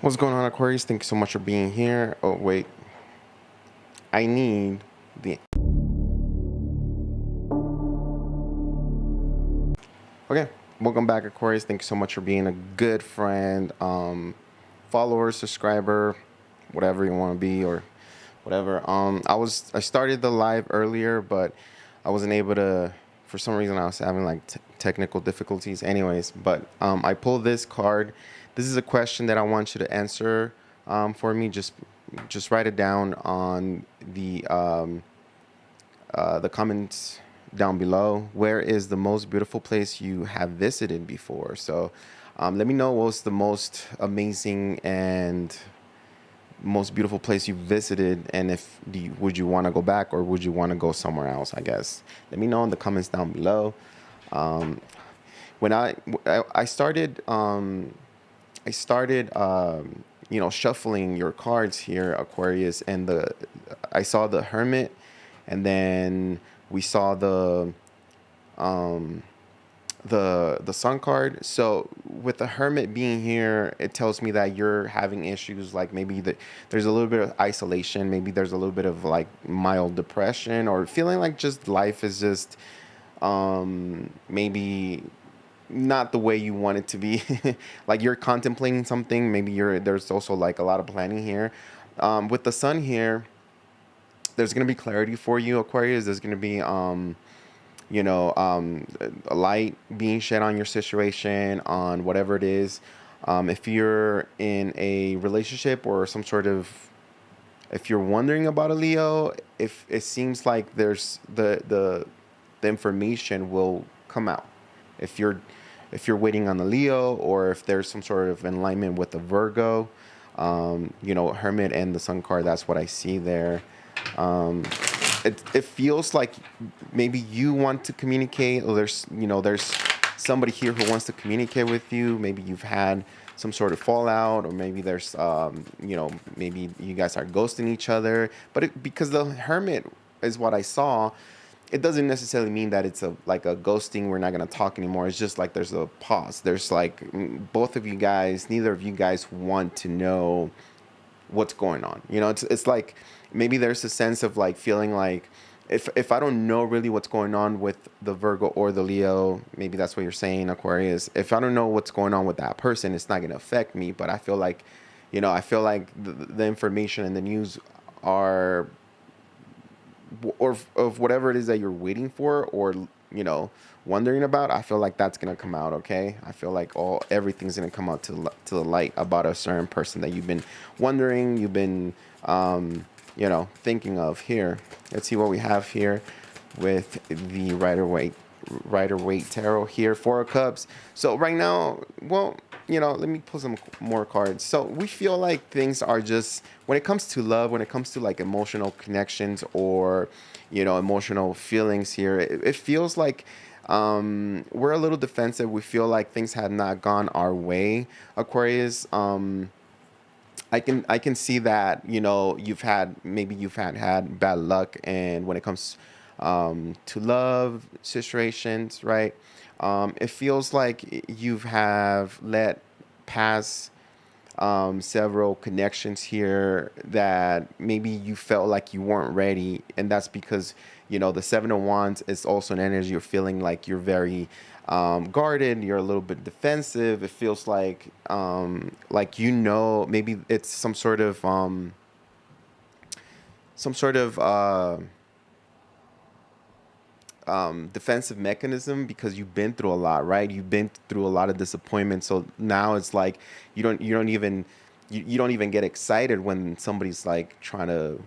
What's going on, Aquarius? Thank you so much for being here. Oh, wait. I need the... Okay. Welcome back, Aquarius. Thank you so much for being a good friend, follower, subscriber, whatever you want to be or whatever. I started the live earlier, but I wasn't able to, for some reason I was having like technical difficulties anyways, but I pulled this card. This is a question that I want you to answer for me. Just write it down on the comments down below. Where is the most beautiful place you have visited before? So let me know what's the most amazing and most beautiful place you visited, and if would you want to go back or would you want to go somewhere else, I guess. Let me know in the comments down below. When I started shuffling your cards here, Aquarius, and I saw the Hermit, and then we saw the Sun card. So with the Hermit being here, it tells me that you're having issues, like maybe there's a little bit of isolation, maybe there's a little bit of like mild depression, or feeling like just life is just maybe not the way you want it to be. Like you're contemplating something, maybe there's also like a lot of planning here. With the Sun here, there's going to be clarity for you, Aquarius. There's going to be a light being shed on your situation, on whatever it is. If you're in a relationship or some sort of, if you're wondering about a Leo, if it seems like there's the information will come out. If you're waiting on the Leo, or if there's some sort of alignment with the Virgo, Hermit and the Sun card, that's what I see there. It feels like maybe you want to communicate, or there's somebody here who wants to communicate with you. Maybe you've had some sort of fallout, or maybe there's maybe you guys are ghosting each other. But because the Hermit is what I saw, it doesn't necessarily mean that it's like a ghosting. We're not going to talk anymore. It's just like there's a pause. There's like neither of you guys want to know what's going on. It's like maybe there's a sense of like feeling like if I don't know really what's going on with the Virgo or the Leo, maybe that's what you're saying, Aquarius. If I don't know what's going on with that person, it's not going to affect me. But I feel like, the information and the news are, or of whatever it is that you're waiting for, or wondering about, I feel like that's gonna come out. Okay, I feel like everything's gonna come out to the light about a certain person that you've been wondering, you've been thinking of. Here, let's see what we have here with the Rider-Waite Tarot here. Four of Cups. So right now, well, let me pull some more cards. So we feel like things are just, when it comes to love, when it comes to like emotional connections, or emotional feelings here, it feels like we're a little defensive. We feel like things have not gone our way, Aquarius. I can see that you've had bad luck, and when it comes to love situations, right? It feels like you have let pass several connections here that maybe you felt like you weren't ready, and that's because the Seven of Wands is also an energy. You're feeling like you're very guarded, you're a little bit defensive. It feels like maybe it's some sort of defensive mechanism, because you've been through a lot, right? You've been through a lot of disappointment. So now it's like you don't even get excited when somebody's like trying to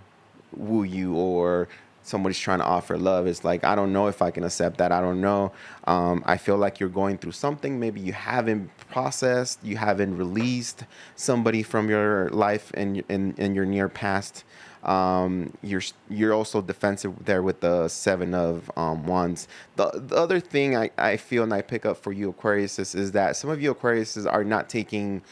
woo you, or somebody's trying to offer love. It's like, I don't know if I can accept that. I don't know. I feel like you're going through something. Maybe you haven't processed, you haven't released somebody from your life and in your near past. You're also defensive there with the Seven of Wands. The other thing I feel and I pick up for you, Aquarius, is that some of you Aquarius are not taking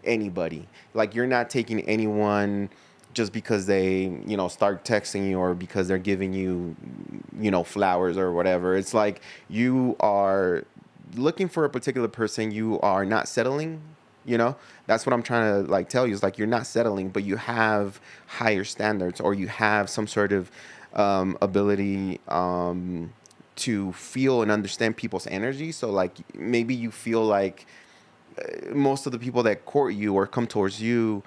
anybody. Like, you're not taking anyone just because they start texting you, or because they're giving you flowers or whatever. It's like you are looking for a particular person. You are not settling You know, that's what I'm trying to like tell you, is like you're not settling, but you have higher standards, or you have some sort of ability to feel and understand people's energy. So like maybe you feel like most of the people that court you or come towards you,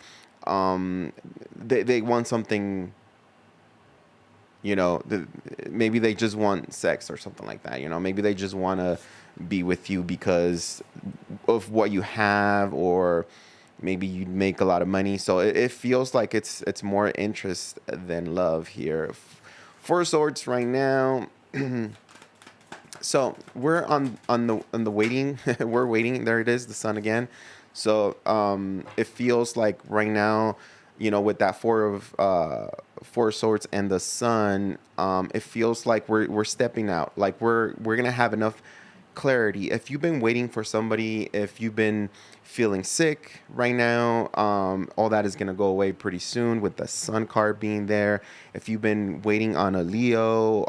um, they want something, you know, maybe they just want sex or something like that. You know, maybe they just want to be with you because of what you have, or maybe you make a lot of money. So it feels like it's more interest than love here. Four swords right now. So we're on the waiting. We're waiting. There it is, the sun again. So it feels like right now, you know, with that four of swords and the sun, it feels like we're stepping out. Like we're gonna have enough clarity. If you've been waiting for somebody, if you've been feeling sick right now, all that is gonna go away pretty soon with the sun card being there. If you've been waiting on a Leo,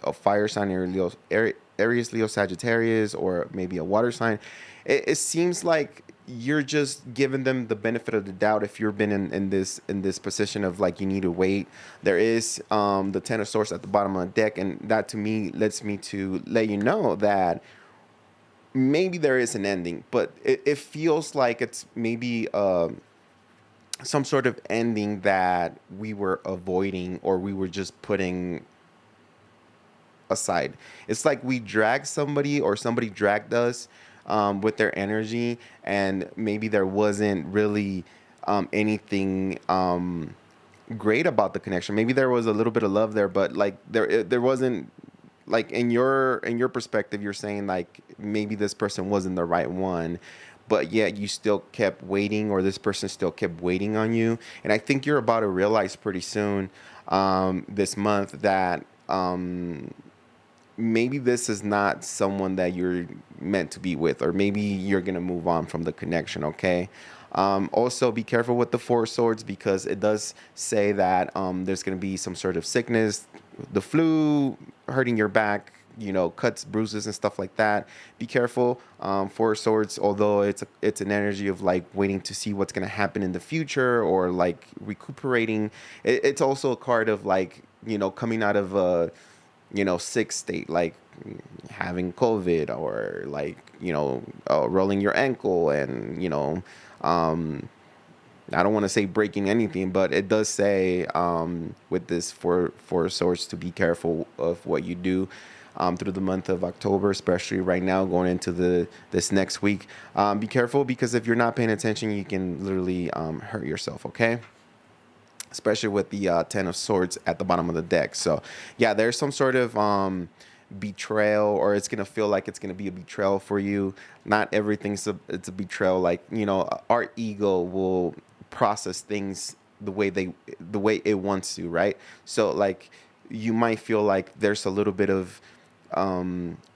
a fire sign, or Leo, Aries, Leo, Sagittarius, or maybe a water sign, it seems like you're just giving them the benefit of the doubt. If you've been in this position of like you need to wait, there is the Ten of Swords at the bottom of the deck, and that to me lets me to let you know that maybe there is an ending, but it feels like it's maybe some sort of ending that we were avoiding, or we were just putting aside. It's like we dragged somebody, or somebody dragged us with their energy, and maybe there wasn't really anything great about the connection. Maybe there was a little bit of love there, but like there wasn't, like in your perspective, you're saying like maybe this person wasn't the right one, but yet you still kept waiting, or this person still kept waiting on you. And I think you're about to realize pretty soon, this month, that maybe this is not someone that you're meant to be with, or maybe you're gonna move on from the connection. Okay. Also, be careful with the Four of Swords, because it does say that there's gonna be some sort of sickness, the flu, hurting your back, you know, cuts, bruises, and stuff like that. Be careful. Four of Swords, although it's an energy of like waiting to see what's gonna happen in the future, or like recuperating. It's also a card of like, you know, coming out of a, you know, sick state, like having COVID, or like, you know, rolling your ankle, and, you know, I don't want to say breaking anything, but it does say with this four swords to be careful of what you do through the month of October, especially right now going into this next week. Be careful, because if you're not paying attention, you can literally hurt yourself. Okay. Especially with the Ten of Swords at the bottom of the deck. So yeah, there's some sort of betrayal, or it's gonna feel like it's gonna be a betrayal for you. Not everything's it's a betrayal. Like, you know, our ego will process things the way it wants to, right? So like you might feel like there's a little bit of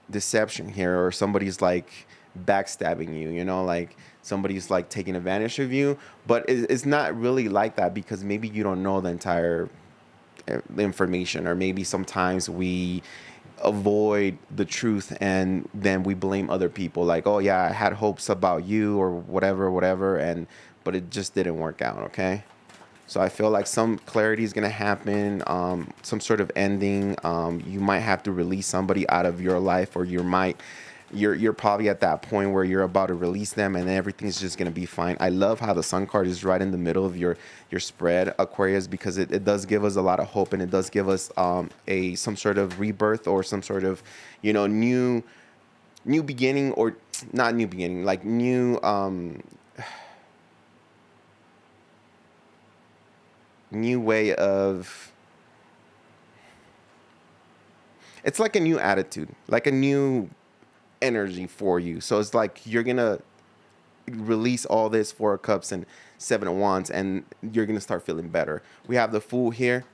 deception here, or somebody's like backstabbing you, you know, like somebody's like taking advantage of you, but it's not really like that, because maybe you don't know the entire information, or maybe sometimes we avoid the truth, and then we blame other people, like, oh yeah, I had hopes about you, or whatever, and but it just didn't work out. Okay. So I feel like some clarity is going to happen, some sort of ending. You might have to release somebody out of your life, or you're probably at that point where you're about to release them, and then everything's just going to be fine. I love how the sun card is right in the middle of your spread, Aquarius, because it does give us a lot of hope, and it does give us some sort of rebirth, or some sort of, you know, new beginning, or not new beginning, like new way of, it's like a new attitude, like a new energy for you. So it's like you're gonna release all this Four of Cups and Seven of Wands, and you're gonna start feeling better. We have the Fool here.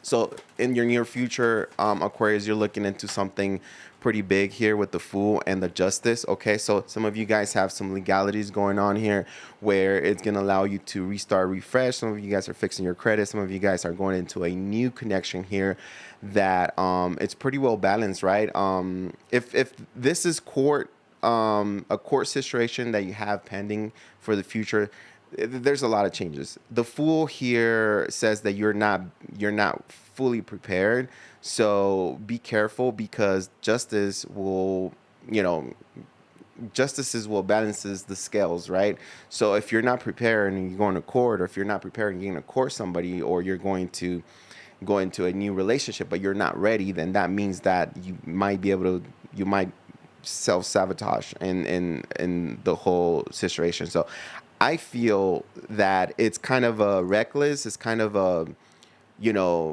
So in your near future, Aquarius, you're looking into something pretty big here with the Fool and the Justice. Okay, so some of you guys have some legalities going on here, where it's going to allow you to restart, refresh. Some of you guys are fixing your credit. Some of you guys are going into a new connection here that it's pretty well balanced, right? If this is court, a court situation that you have pending for the future, there's a lot of changes. The Fool here says that you're not fully prepared, so be careful because you know, justices will balances the scales, right? So if you're not prepared and you're going to court, or if you're not prepared and you're going to court somebody, or you're going to go into a new relationship but you're not ready, then that means that you might self sabotage in the whole situation. So I feel that it's kind of a reckless. It's kind of a,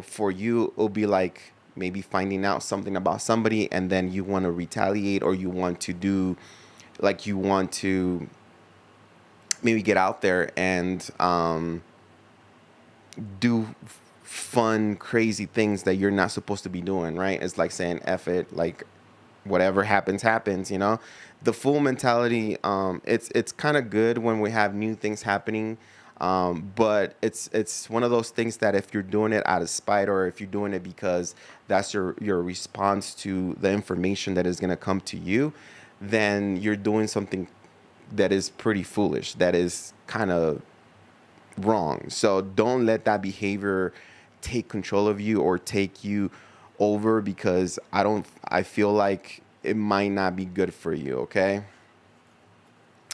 for you, it'll be like maybe finding out something about somebody and then you want to retaliate, or you want to do, like, you want to maybe get out there and do fun, crazy things that you're not supposed to be doing, right? It's like saying F it, like whatever happens, happens, you know? The Fool mentality, it's kind of good when we have new things happening. But it's one of those things that if you're doing it out of spite, or if you're doing it because that's your response to the information that is going to come to you, then you're doing something that is pretty foolish, that is kind of wrong. So don't let that behavior take control of you or take you over, because I feel like it might not be good for you, okay?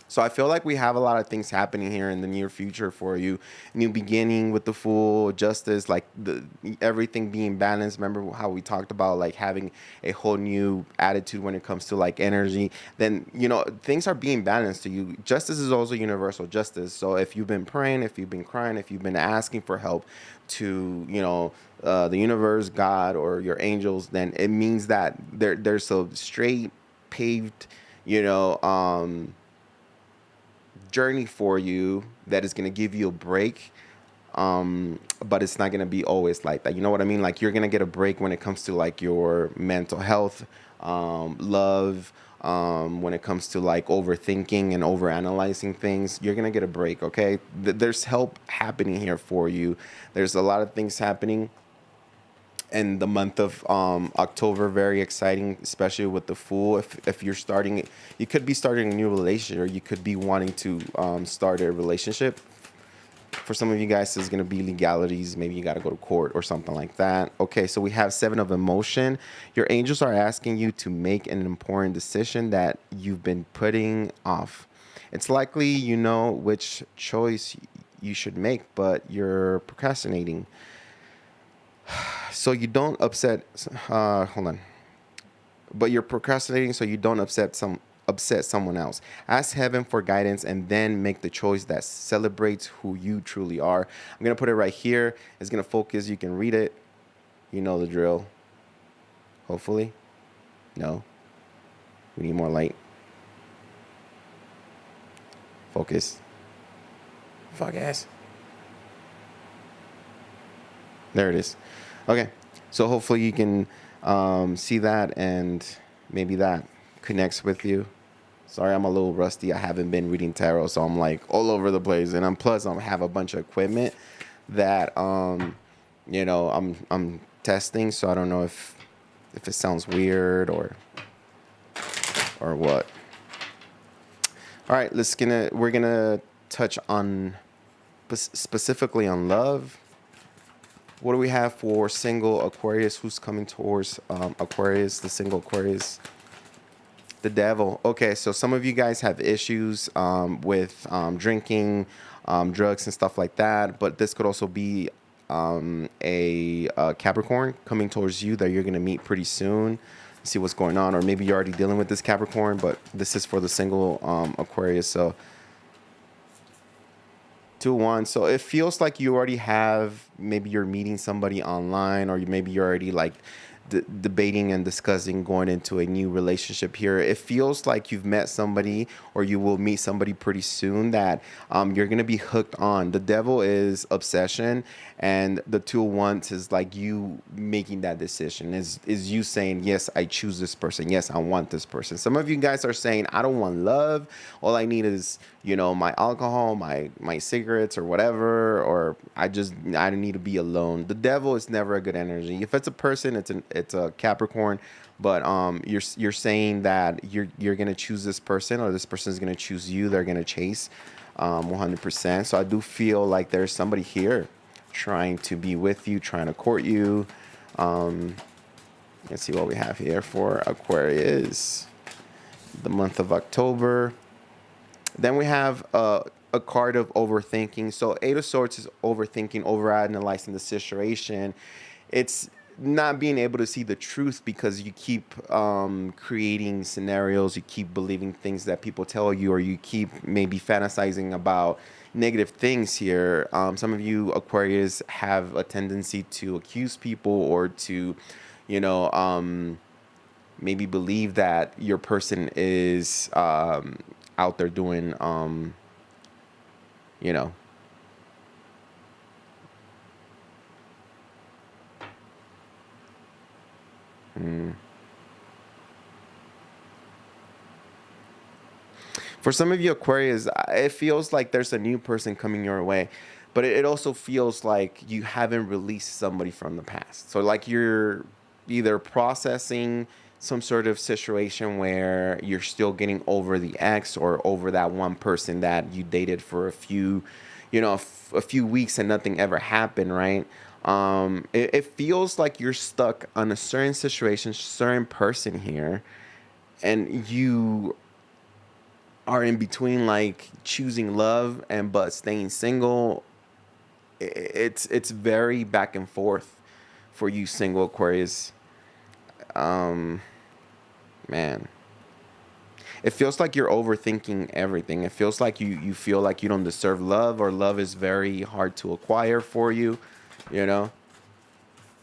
So I feel like we have a lot of things happening here in the near future for you. New beginning with the Fool, justice, like everything being balanced. Remember how we talked about like having a whole new attitude when it comes to like energy. Then, things are being balanced to you. Justice is also universal justice. So if you've been praying, if you've been crying, if you've been asking for help to, the universe, God, or your angels, then it means that there's a straight paved, journey for you that is going to give you a break, but it's not going to be always like that. You know what I mean? Like, you're going to get a break when it comes to like your mental health, love, when it comes to like overthinking and overanalyzing things. You're going to get a break, okay? There's help happening here for you. There's a lot of things happening in the month of October. Very exciting, especially with the Fool. If you're starting, you could be starting a new relationship, or you could be wanting to start a relationship. For some of you guys, there's going to be legalities. Maybe you got to go to court or something like that. Okay, so we have Seven of Emotion. Your angels are asking you to make an important decision that you've been putting off. It's likely you know which choice you should make, but you're procrastinating. So you don't upset. Hold on. But you're procrastinating so you don't upset someone else. Ask heaven for guidance and then make the choice that celebrates who you truly are. I'm gonna put it right here. It's gonna focus. You can read it. You know the drill. Hopefully. No. We need more light. Focus. Focus. There it is. Okay, so hopefully you can see that, and maybe that connects with you. Sorry, I'm a little rusty. I haven't been reading tarot, so I'm like all over the place, and I have a bunch of equipment that I'm testing, so I don't know if it sounds weird or what. All right, we're gonna touch on specifically on love. What do we have for single Aquarius? Who's coming towards Aquarius, the single Aquarius? The Devil. Okay, so some of you guys have issues with drinking, drugs, and stuff like that. But this could also be a Capricorn coming towards you that you're going to meet pretty soon. See what's going on. Or maybe you're already dealing with this Capricorn, but this is for the single Aquarius. So 2-1. So it feels like you already have, maybe you're meeting somebody online, or maybe you're already like debating and discussing going into a new relationship here. It feels like you've met somebody, or you will meet somebody pretty soon that you're going to be hooked on. The Devil is obsession, and the 2-1 is like you making that decision, is you saying, yes, I choose this person. Yes, I want this person. Some of you guys are saying, I don't want love. All I need is, my alcohol, my cigarettes, or whatever, or I don't need to be alone. The Devil is never a good energy. If it's a person, it's a Capricorn, but you're saying that you're gonna choose this person, or this person is gonna choose you. They're gonna chase 100%. So I do feel like there's somebody here trying to be with you, trying to court you. Let's see what we have here for Aquarius, the month of October. Then we have a card of overthinking. So Eight of Swords is overthinking, overanalyzing the situation. It's not being able to see the truth because you keep creating scenarios, you keep believing things that people tell you, or you keep maybe fantasizing about negative things here. Some of you Aquarius have a tendency to accuse people, or to, you know, maybe believe that your person is out there doing, you know, for some of you Aquarius, it feels like there's a new person coming your way, but it also feels like you haven't released somebody from the past. So like you're either processing some sort of situation where you're still getting over the ex, or over that one person that you dated for a few, you know, a few weeks and nothing ever happened, right? It feels like you're stuck on a certain situation, certain person here, and you are in between, like choosing love and but staying single. It's very back and forth for you single Aquarius. um Man, it feels like you're overthinking everything. It feels like you feel like you don't deserve love, or love is very hard to acquire for you, you know.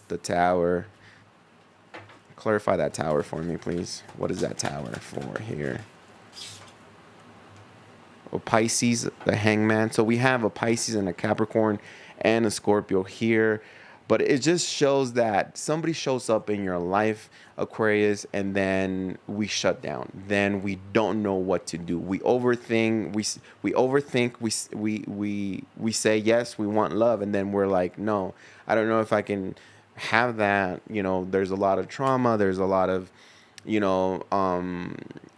The Tower. Clarify that Tower for me, please. What is that Tower for here? Oh, Pisces, the Hangman. So we have a Pisces and a Capricorn and a Scorpio here. But it just shows that somebody shows up in your life, Aquarius, and then we shut down. Then we don't know what to do. We overthink. We overthink. We say yes, we want love, and then we're like, no, I don't know if I can have that. You know, there's a lot of trauma. There's a lot of, you know,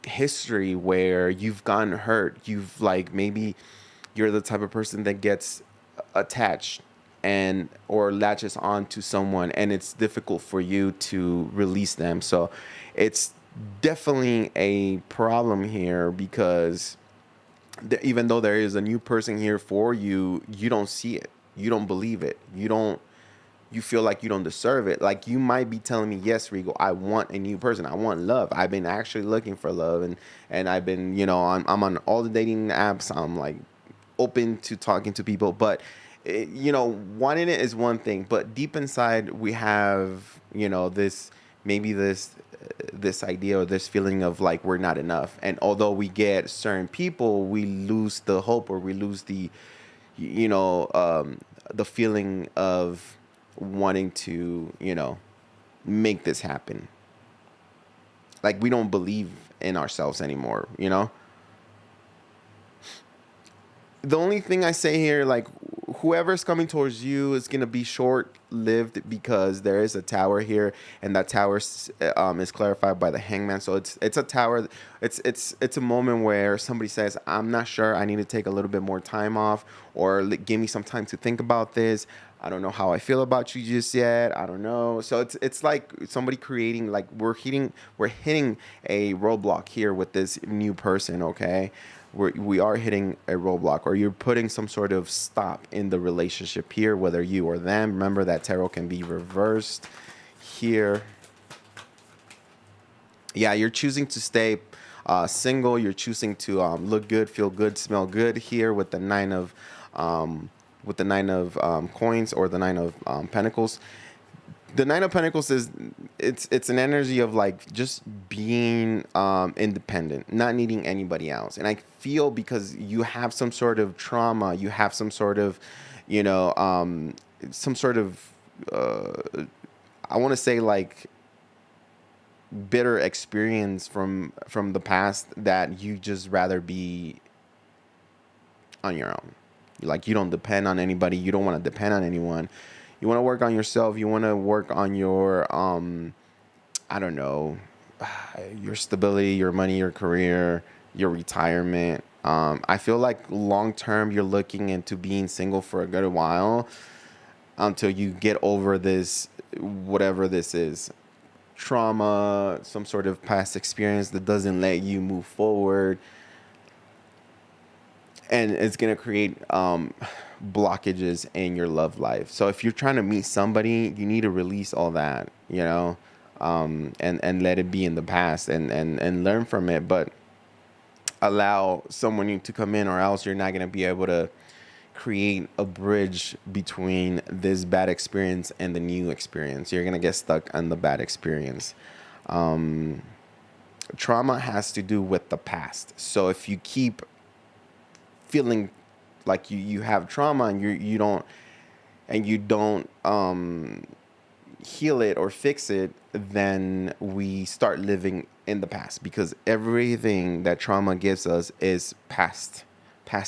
history where you've gotten hurt. You've, like, maybe you're the type of person that gets attached and or latches on to someone, and it's difficult for you to release them. So it's definitely a problem here, because even though there is a new person here for you, you don't see it, you don't believe it, you feel like you don't deserve it. Like, you might be telling me, yes, Regal, I want a new person, I want love, I've been actually looking for love, and I've been, you know, I'm on all the dating apps, I'm like open to talking to people, but you know, wanting it is one thing, but deep inside we have, you know, this, maybe this idea or this feeling of like we're not enough. And although we get certain people, we lose the hope, or we lose the, you know, the feeling of wanting to, you know, make this happen. Like, we don't believe in ourselves anymore, you know. The only thing I say here, like, whoever's coming towards you is going to be short lived, because there is a Tower here, and that Tower is clarified by the Hangman. So it's a Tower. It's a moment where somebody says, I'm not sure, I need to take a little bit more time off, or give me some time to think about this. I don't know how I feel about you just yet. I don't know. So it's like somebody creating, like, we're hitting a roadblock here with this new person, okay? We are hitting a roadblock, or you're putting some sort of stop in the relationship here, whether you or them. Remember that tarot can be reversed here. Yeah, you're choosing to stay single. You're choosing to look good, feel good, smell good here with the nine of coins, or the nine of pentacles. The Nine of Pentacles is, it's an energy of like just being independent, not needing anybody else. And I feel, because you have some sort of trauma, you have some sort of, you know, some sort of I want to say, like, bitter experience from the past, that you just rather be on your own. Like, you don't depend on anybody. You don't want to depend on anyone. You want to work on yourself. You want to work on your I don't know, your stability, your money, your career, your retirement. I feel like long term, you're looking into being single for a good while until you get over this, whatever this is, trauma, some sort of past experience that doesn't let you move forward, and it's gonna create blockages in your love life. So if you're trying to meet somebody, you need to release all that, and let it be in the past, and learn from it, but allow someone to come in, or else you're not gonna be able to create a bridge between this bad experience and the new experience. You're gonna get stuck on the bad experience. Trauma has to do with the past. So if you keep feeling like you have trauma, and you don't heal it or fix it, then we start living in the past, because everything that trauma gives us is past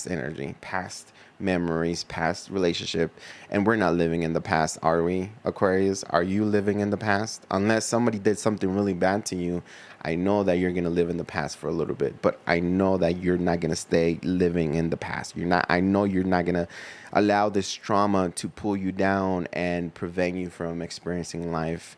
energy, past memories, past relationship, and we're not living in the past, are we, Aquarius? Are you living in the past? Unless somebody did something really bad to you, I know that you're gonna live in the past for a little bit, but I know that you're not gonna stay living in the past. I know you're not gonna allow this trauma to pull you down and prevent you from experiencing life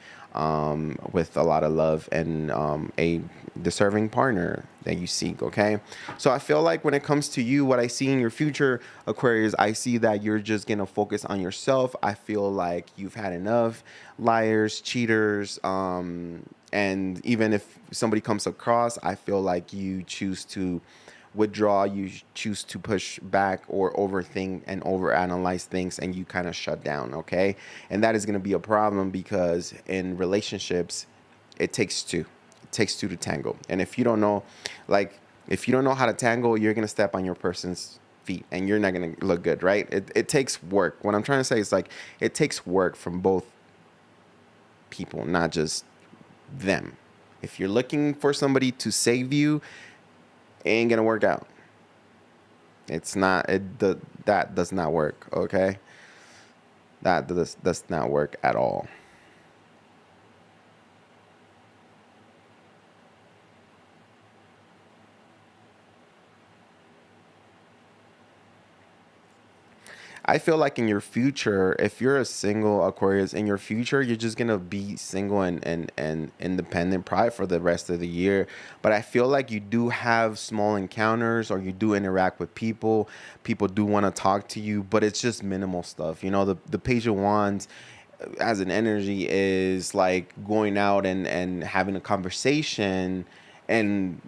with a lot of love and a deserving partner that you seek. Okay, so I feel like when it comes to you, what I see in your future, Aquarius, I see that you're just gonna focus on yourself. I feel like you've had enough liars, cheaters, and even if somebody comes across, I feel like you choose to withdraw, you choose to push back or overthink and overanalyze things, and you kind of shut down. Okay, and that is going to be a problem, because in relationships, it takes two. It takes two to tango. And if you don't know how to tango, you're going to step on your person's feet, and you're not going to look good, right? It takes work. What I'm trying to say is, like, it takes work from both people, not just them. If you're looking for somebody to save you, it ain't gonna work out. It's not. That does not work. Okay, that does not work at all. I feel like in your future, if you're a single Aquarius, in your future, you're just gonna be single and independent probably for the rest of the year. But I feel like you do have small encounters, or you do interact with people. People do want to talk to you, but it's just minimal stuff. The Page of Wands as an energy is like going out and having a conversation and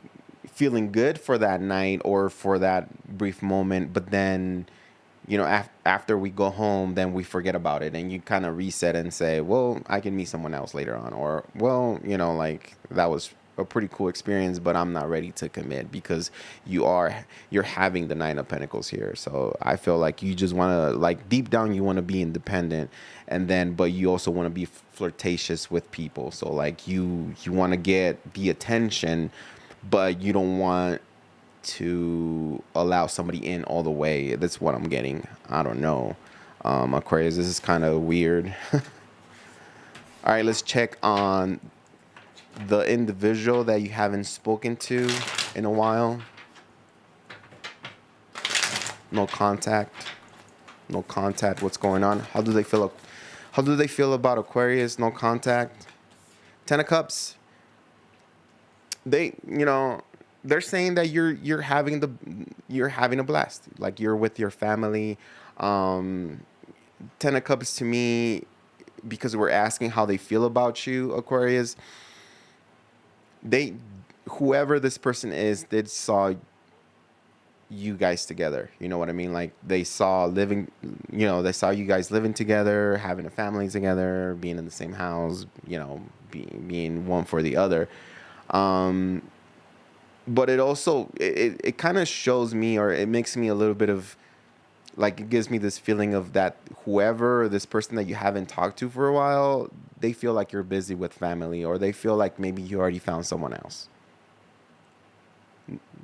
feeling good for that night or for that brief moment, but then after we go home, then we forget about it, and you kind of reset and say, well, I can meet someone else later on, or, well, like, that was a pretty cool experience, but I'm not ready to commit, because you're having the Nine of Pentacles here. So I feel like you just want to, like, deep down, you want to be independent, and then, but you also want to be flirtatious with people. So, like, you want to get the attention, but you don't want to allow somebody in all the way. That's what I'm getting. I don't know. Aquarius, this is kind of weird. All right, let's check on the individual that you haven't spoken to in a while. No contact. No contact. What's going on? How do they feel? How do they feel about Aquarius? No contact. Ten of Cups. They're saying that you're having a blast, like you're with your family. Ten of Cups to me, because we're asking how they feel about you, Aquarius. Whoever this person is, did saw you guys together. You know what I mean? Like, they saw you guys living together, having a family together, being in the same house, being one for the other. But it also, it kind of shows me, or it makes me a little bit of, like, it gives me this feeling of that whoever, this person that you haven't talked to for a while, they feel like you're busy with family, or they feel like maybe you already found someone else.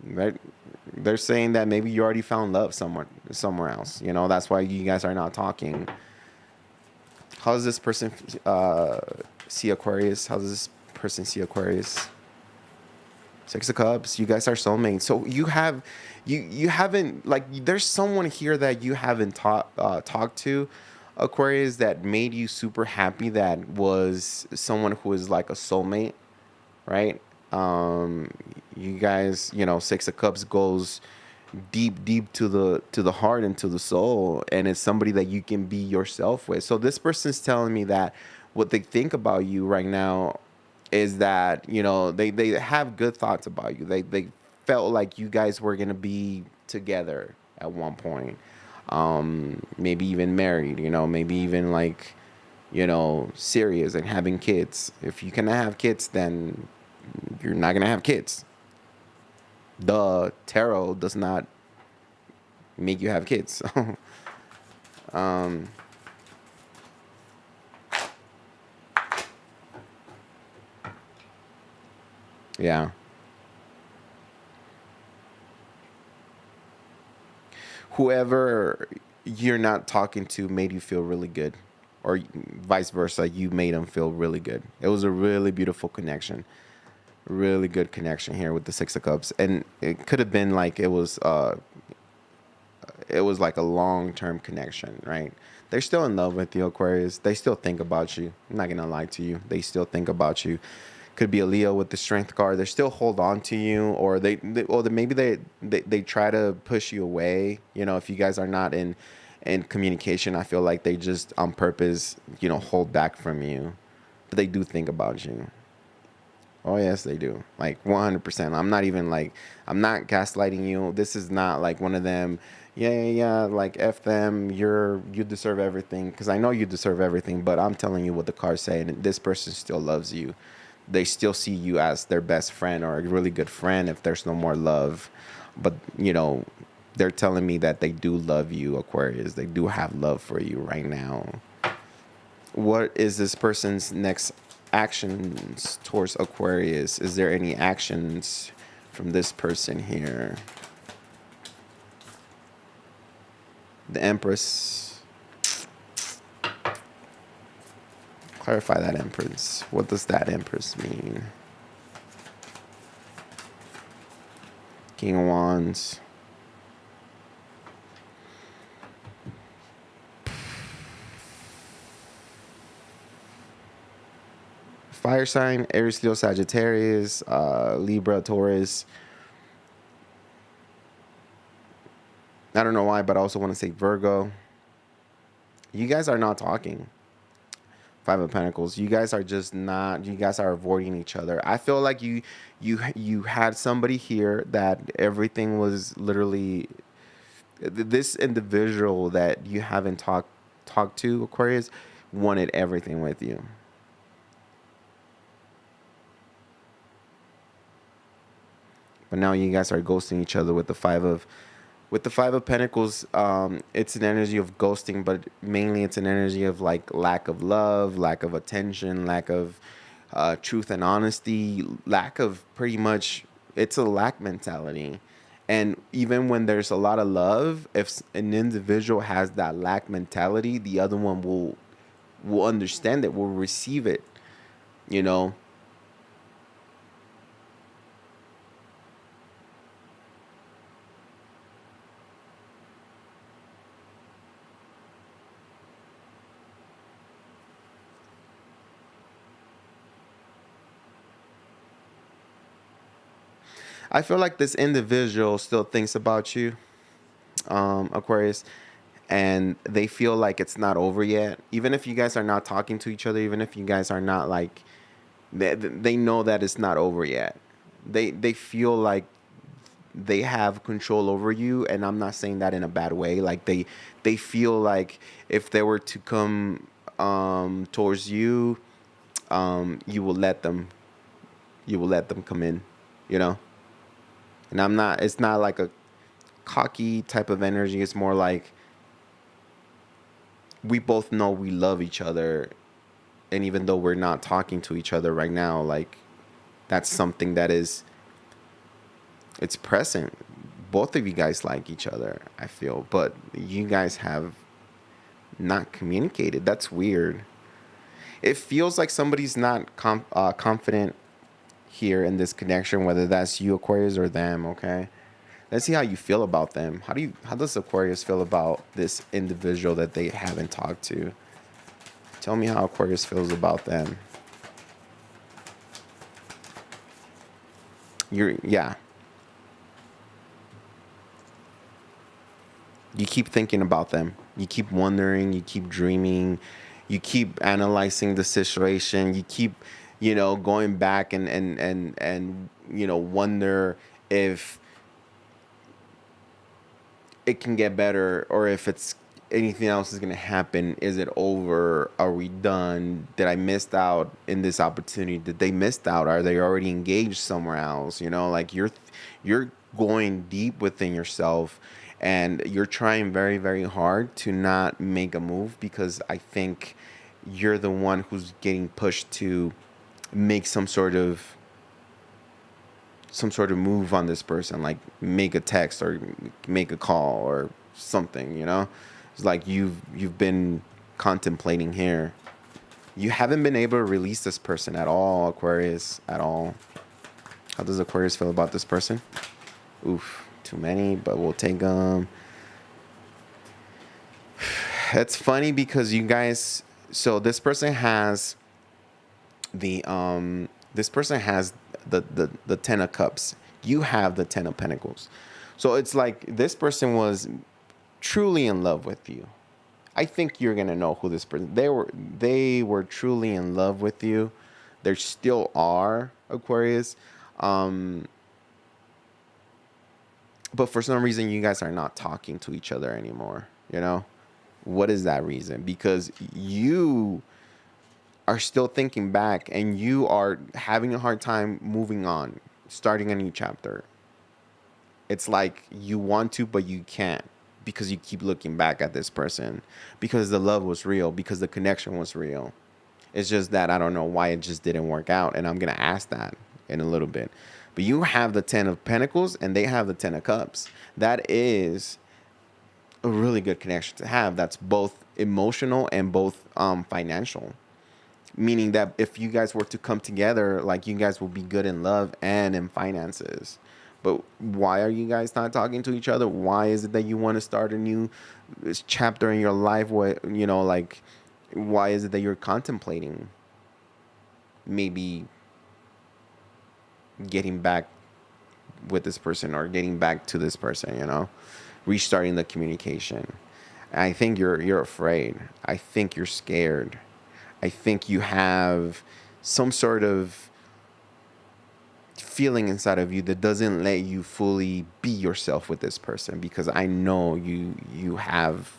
Right? They're saying that maybe you already found love somewhere else. That's why you guys are not talking. How does this person see Aquarius? How does this person see, Aquarius? Six of Cups. You guys are soulmates. So you haven't, like, there's someone here that you haven't talked to, Aquarius, that made you super happy. That was someone who is like a soulmate, right? You guys, Six of Cups goes deep to the heart and to the soul, and it's somebody that you can be yourself with. So this person's telling me that what they think about you right now is that they have good thoughts about you. They felt like you guys were gonna be together at one point, maybe even married, maybe even like serious and having kids. If you cannot have kids, then you're not gonna have kids. The tarot does not make you have kids. Yeah. Whoever you're not talking to made you feel really good, or vice versa, you made them feel really good. It was a really beautiful connection, really good connection here with the Six of Cups, and it could have been like it was like a long-term connection, right? They're still in love with you, Aquarius. They still think about you. I'm not gonna lie to you. They still think about you. Could be a Leo with the Strength card. They still hold on to you, or maybe they try to push you away. If you guys are not in communication, I feel like they just on purpose, hold back from you. But they do think about you. Oh yes, they do. Like 100%. I'm not gaslighting you. This is not like one of them. Yeah. Like F them. You deserve everything, because I know you deserve everything. But I'm telling you what the cards say, and this person still loves you. They still see you as their best friend or a really good friend if there's no more love. But they're telling me that they do love you, Aquarius. They do have love for you right now. What is this person's next actions towards Aquarius? Is there any actions from this person here? The Empress. Clarify that, Empress. What does that Empress mean? King of Wands. Fire sign, Aries, Leo, Sagittarius, Libra, Taurus. I don't know why, but I also want to say Virgo. You guys are not talking. Five of Pentacles. You guys are just not. You guys are avoiding each other. I feel like you had somebody here that everything was literally. This individual that you haven't talked to, Aquarius, wanted everything with you. But now you guys are ghosting each other with the Five of Pentacles. It's an energy of ghosting, but mainly it's an energy of like lack of love, lack of attention, lack of truth and honesty, lack of pretty much. It's a lack mentality. And even when there's a lot of love, if an individual has that lack mentality, the other one will understand it, will receive it, you know. I feel like this individual still thinks about you, Aquarius, and they feel like it's not over yet. Even if you guys are not talking to each other, even if you guys are not like, they know that it's not over yet. They feel like they have control over you, and I'm not saying that in a bad way. Like they feel like if they were to come towards you, you will let them. You will let them come in, you know. And I'm not. It's not like a cocky type of energy. It's more like we both know we love each other, and even though we're not talking to each other right now, like that's something that is. It's present. Both of you guys like each other, I feel, but you guys have not communicated. That's weird. It feels like somebody's not confident here in this connection, whether that's you, Aquarius, or them. Okay, let's see how you feel about them. How does Aquarius feel about this individual that they haven't talked to? Tell me how Aquarius feels about them. Yeah. You keep thinking about them. You keep wondering. You keep dreaming. You keep analyzing the situation. You keep, going back and wonder if it can get better or if it's anything else is going to happen. Is it over? Are we done? Did I miss out in this opportunity? Did they miss out? Are they already engaged somewhere else? Like you're going deep within yourself, and you're trying very, very hard to not make a move, because I think you're the one who's getting pushed to make some sort of move on this person, like make a text or make a call or something. It's like you've been contemplating here. You haven't been able to release this person at all, Aquarius, at all. How does Aquarius feel about this person? Oof, too many, but we'll take them. It's funny because you guys, so this person has the the 10 of cups. You have the 10 of pentacles. So it's like this person was truly in love with you. I think you're gonna know who this person. They were truly in love with you. They still are, Aquarius. But for some reason, you guys are not talking to each other anymore. What is that reason? Because you are still thinking back, and you are having a hard time moving on, starting a new chapter. It's like you want to, but you can't, because you keep looking back at this person, because the love was real, because the connection was real. It's just that I don't know why it just didn't work out, and I'm going to ask that in a little bit. But you have the 10 of pentacles, and they have the 10 of cups. That is a really good connection to have. That's both emotional and both financial. Meaning that if you guys were to come together, like, you guys will be good in love and in finances. But why are you guys not talking to each other? Why is it that you want to start a new chapter in your life? Why is it that you're contemplating maybe getting back with this person or getting back to this person, restarting the communication? I think you're afraid. I think you're scared. I think you have some sort of feeling inside of you that doesn't let you fully be yourself with this person, because I know you have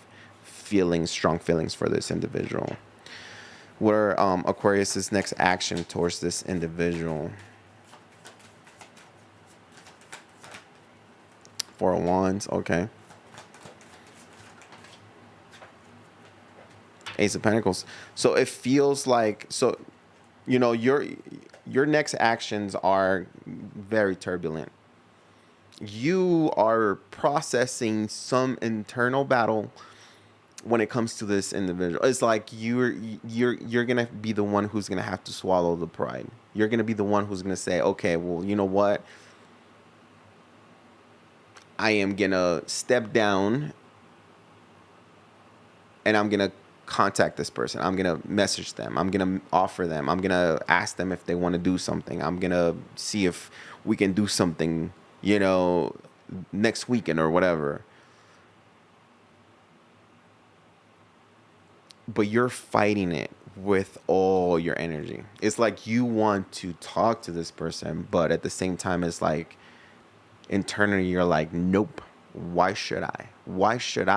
strong feelings for this individual. What are Aquarius's next action towards this individual? Four of Wands, okay. Ace of Pentacles. So it feels like, your next actions are very turbulent. You are processing some internal battle when it comes to this individual. It's like you're gonna be the one who's gonna have to swallow the pride. You're gonna be the one who's gonna say, okay, well, you know what? I am gonna step down, and I'm gonna contact this person. I'm gonna message them. I'm gonna offer them. I'm gonna ask them if they want to do something. I'm gonna see if we can do something, next weekend or whatever. But you're fighting it with all your energy. It's like you want to talk to this person, but at the same time, it's like internally you're like, nope. Why should I? Why should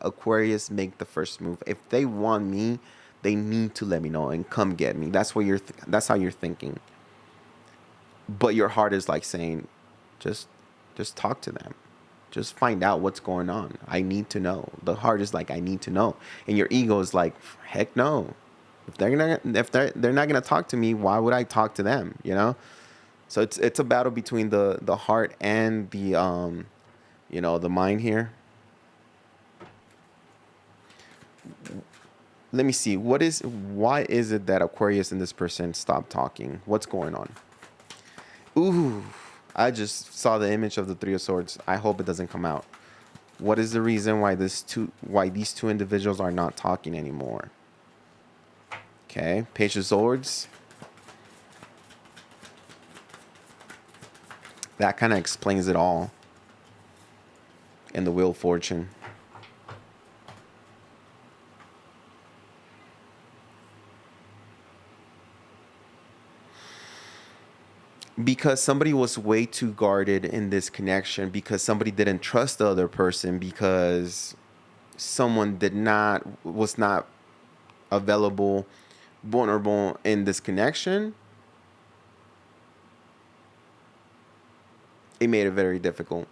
Aquarius make the first move? If they want me, they need to let me know and come get me. That's what that's how you're thinking. But your heart is like saying, just talk to them. Just find out what's going on. I need to know. The heart is like, I need to know. And your ego is like, heck no. If they're not gonna talk to me, why would I talk to them? So it's a battle between the heart and the the mind here. let me see. Why is it that Aquarius and this person stopped talking? What's going on? Ooh, I just saw the image of the Three of Swords. I hope it doesn't come out. What is the reason why these two individuals are not talking anymore? Okay, Page of Swords. That kind of explains it all. And the Wheel of Fortune. Because somebody was way too guarded in this connection, because somebody didn't trust the other person, because someone was not available, vulnerable in this connection, it made it very difficult.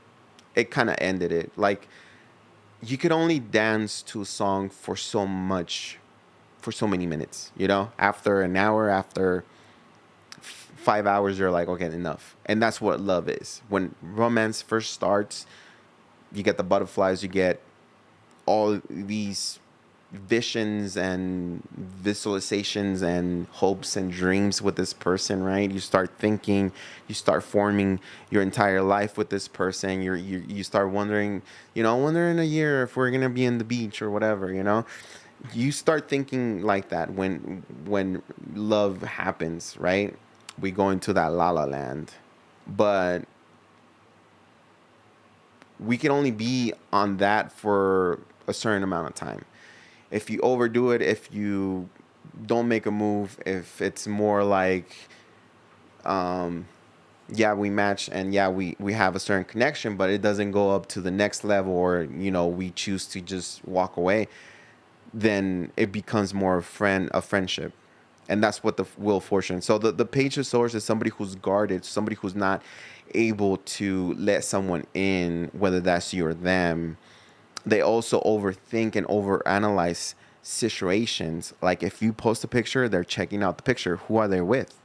It kind of ended it. Like, you could only dance to a song for so many minutes, after an hour, after 5 hours, you're like, okay, enough. And that's what love is. When romance first starts, you get the butterflies, you get all these visions and visualizations and hopes and dreams with this person, right? You start thinking, you start forming your entire life with this person. You start wondering, I wonder in a year if we're gonna be in the beach or whatever, You start thinking like that when love happens, right? We go into that la la land, but we can only be on that for a certain amount of time. If you overdo it, if you don't make a move, if it's more like, yeah, we match and yeah, we have a certain connection, but it doesn't go up to the next level, or, we choose to just walk away, then it becomes more a friendship. And that's what the Wheel of Fortune. So the Page of Swords is somebody who's guarded, somebody who's not able to let someone in, whether that's you or them. They also overthink and overanalyze situations. Like, if you post a picture, they're checking out the picture. Who are they with?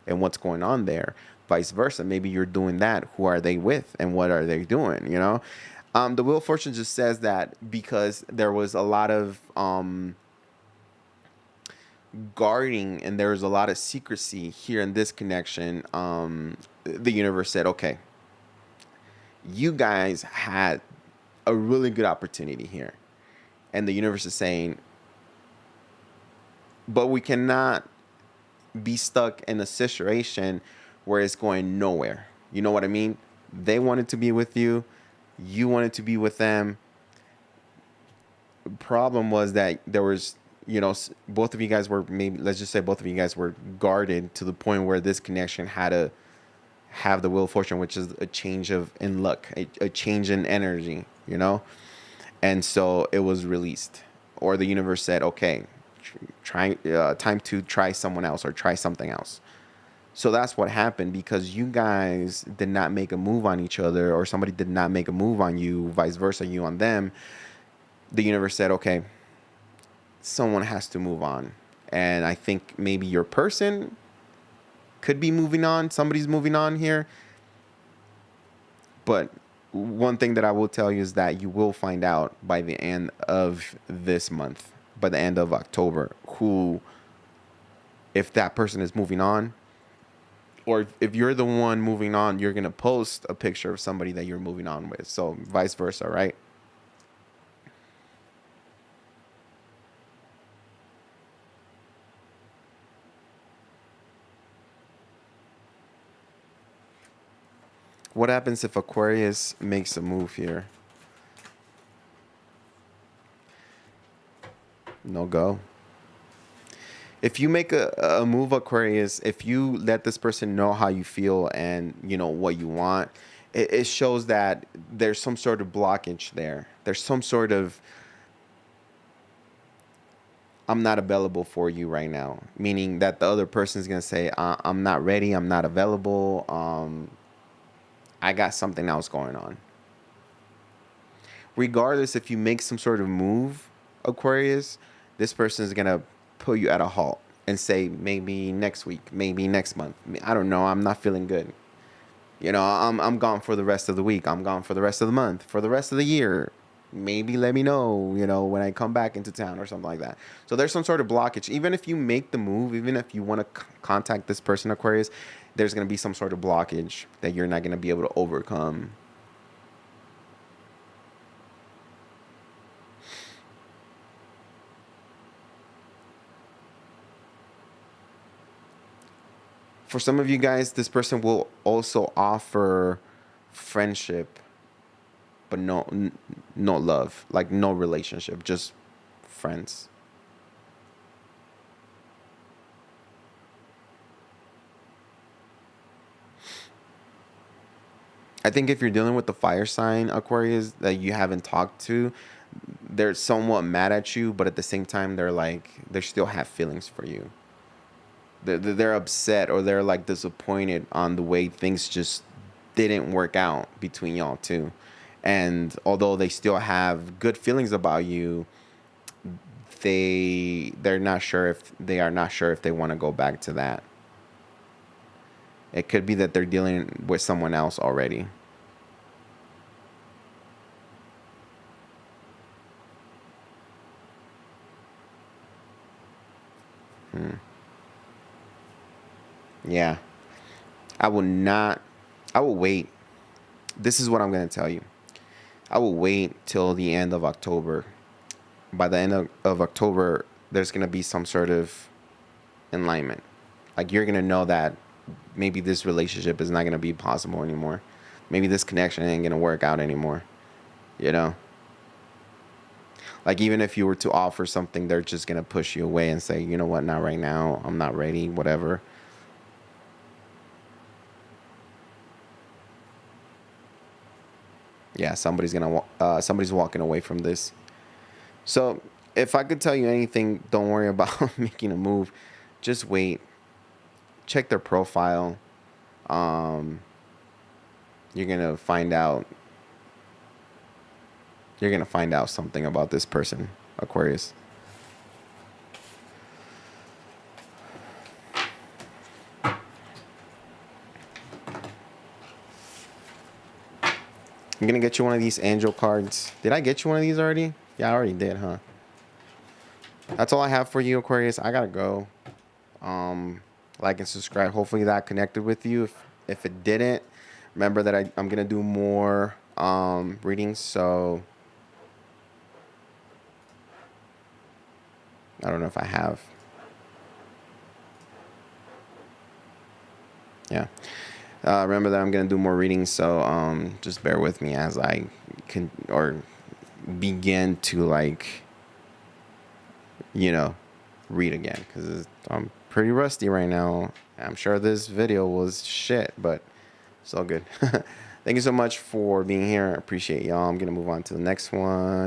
And what's going on there? Vice versa. Maybe you're doing that. Who are they with? And what are they doing? The Wheel of Fortune just says that because there was a lot of guarding and there was a lot of secrecy here in this connection, the universe said, okay, you guys had a really good opportunity here. And the universe is saying, but we cannot be stuck in a situation where it's going nowhere. You know what I mean? They wanted to be with you. You wanted to be with them. The problem was that there was, both of you guys were, maybe, let's just say both of you guys were guarded to the point where this connection had to have the Wheel of Fortune, which is a change in luck, a change in energy, And so it was released, or the universe said, okay, time to try someone else or try something else. So that's what happened, because you guys did not make a move on each other, or somebody did not make a move on you, vice versa, you on them. The universe said, okay, someone has to move on. And I think maybe your person could be moving on. Somebody's moving on here. But one thing that I will tell you is that you will find out by the end of this month, by the end of October, if that person is moving on, or if you're the one moving on, you're going to post a picture of somebody that you're moving on with. So vice versa, right? What happens if Aquarius makes a move here? No go. If you make a move, Aquarius, if you let this person know how you feel and what you want, it shows that there's some sort of blockage there. There's some sort of, I'm not available for you right now. Meaning that the other person is going to say, I'm not ready. I'm not available. I got something else going on. Regardless, if you make some sort of move, Aquarius, this person is going to put you at a halt and say, maybe next week, maybe next month. I don't know. I'm not feeling good. I'm gone for the rest of the week. I'm gone for the rest of the month, for the rest of the year. maybe let me know, when I come back into town or something like that. So there's some sort of blockage. Even if you make the move, even if you want to contact this person, Aquarius, there's going to be some sort of blockage that you're not going to be able to overcome. For some of you guys, this person will also offer friendship, but no love, like no relationship, just friends. I think if you're dealing with the fire sign, Aquarius, that you haven't talked to, they're somewhat mad at you, but at the same time, they still have feelings for you. They're upset, or they're like disappointed on the way things just didn't work out between y'all two. And although they still have good feelings about you, they're not sure if they are not sure if they want to go back to that. It could be that they're dealing with someone else already. Yeah. I will not. I will wait. This is what I'm going to tell you. I will wait till the end of October. By the end of October, there's going to be some sort of alignment. Like, you're going to know that maybe this relationship is not going to be possible anymore. Maybe this connection ain't going to work out anymore. You know? Like, even if you were to offer something, they're just going to push you away and say, you know what, not right now. I'm not ready, whatever. Yeah, somebody's walking away from this. So, if I could tell you anything, don't worry about making a move. Just wait. Check their profile. Um, you're gonna find out. You're gonna find out something about this person, Aquarius. I'm gonna get you one of these angel cards. Did I get you one of these already? Yeah, I already did, huh? That's all I have for you, Aquarius. I gotta go. Like and subscribe. Hopefully that connected with you. If it didn't, remember that I'm gonna do more readings. So I don't know if I have. Yeah. Remember that I'm gonna do more readings. So just bear with me as I can or begin to read again, because I'm pretty rusty right now. I'm sure this video was shit, but it's all good. Thank you so much for being here. I appreciate y'all. I'm gonna move on to the next one.